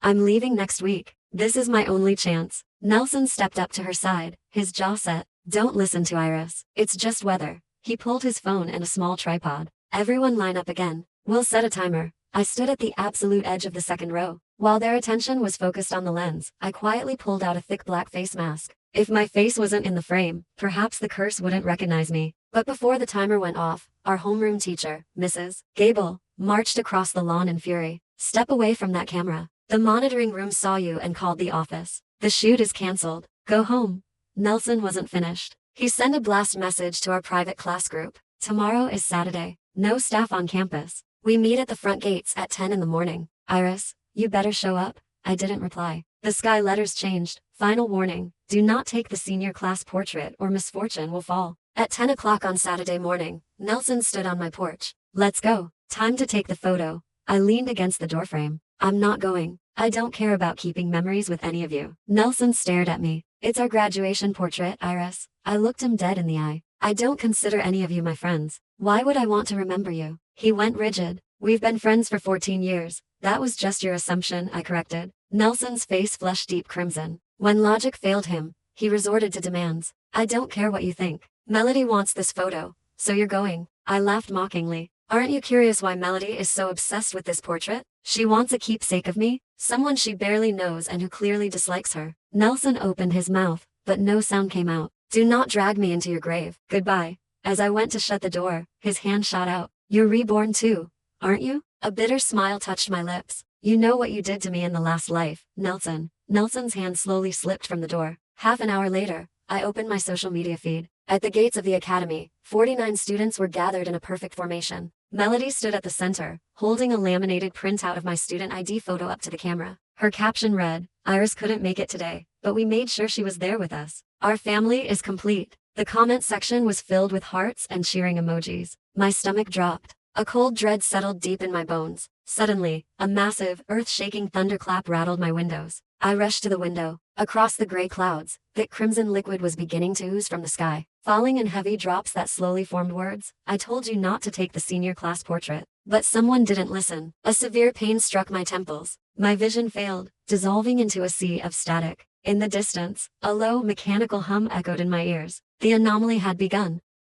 I'm leaving next week. This is my only chance. Nelson stepped up to her side, his jaw set. Don't listen to Iris. It's just weather. He pulled his phone and a small tripod. Everyone line up again. We'll set a timer. I stood at the absolute edge of the second row. While their attention was focused on the lens, I quietly pulled out a thick black face mask. If my face wasn't in the frame, perhaps the curse wouldn't recognize me. But before the timer went off, our homeroom teacher, Mrs. Gable, marched across the lawn in fury. Step away from that camera. The monitoring room saw you and called the office. The shoot is canceled. Go home. Nelson wasn't finished. He sent a blast message to our private class group. Tomorrow is Saturday. No staff on campus. We meet at the front gates at 10 in the morning. Iris, you better show up. I didn't reply. The sky letters changed. Final warning. Do not take the senior class portrait or misfortune will fall. At 10 o'clock on Saturday morning, Nelson stood on my porch. Let's go. Time to take the photo. I leaned against the doorframe. I'm not going. I don't care about keeping memories with any of you. Nelson stared at me. It's our graduation portrait, Iris. I looked him dead in the eye. I don't consider any of you my friends. Why would I want to remember you? He went rigid. We've been friends for 14 years. That was just your assumption, I corrected. Nelson's face flushed deep crimson. When logic failed him, he resorted to demands. I don't care what you think. Melody wants this photo, so you're going. I laughed mockingly. Aren't you curious why Melody is so obsessed with this portrait? She wants a keepsake of me, someone she barely knows and who clearly dislikes her. Nelson opened his mouth, but no sound came out. Do not drag me into your grave. Goodbye. As I went to shut the door, his hand shot out. You're reborn too, aren't you? A bitter smile touched my lips. You know what you did to me in the last life, Nelson. Nelson's hand slowly slipped from the door. Half an hour later, I opened my social media feed. At the gates of the academy, 49 students were gathered in a perfect formation. Melody stood at the center, holding a laminated printout of my student ID photo up to the camera. Her caption read, Iris couldn't make it today, but we made sure she was there with us. Our family is complete. The comment section was filled with hearts and cheering emojis. My stomach dropped. A cold dread settled deep in my bones. Suddenly, a massive, earth-shaking thunderclap rattled my windows. I rushed to the window. Across the gray clouds, thick crimson liquid was beginning to ooze from the sky, falling in heavy drops that slowly formed words. I told you not to take the senior class portrait. But someone didn't listen. A severe pain struck my temples. My vision failed, dissolving into a sea of static. In the distance, a low, mechanical hum echoed in my ears. The anomaly had begun.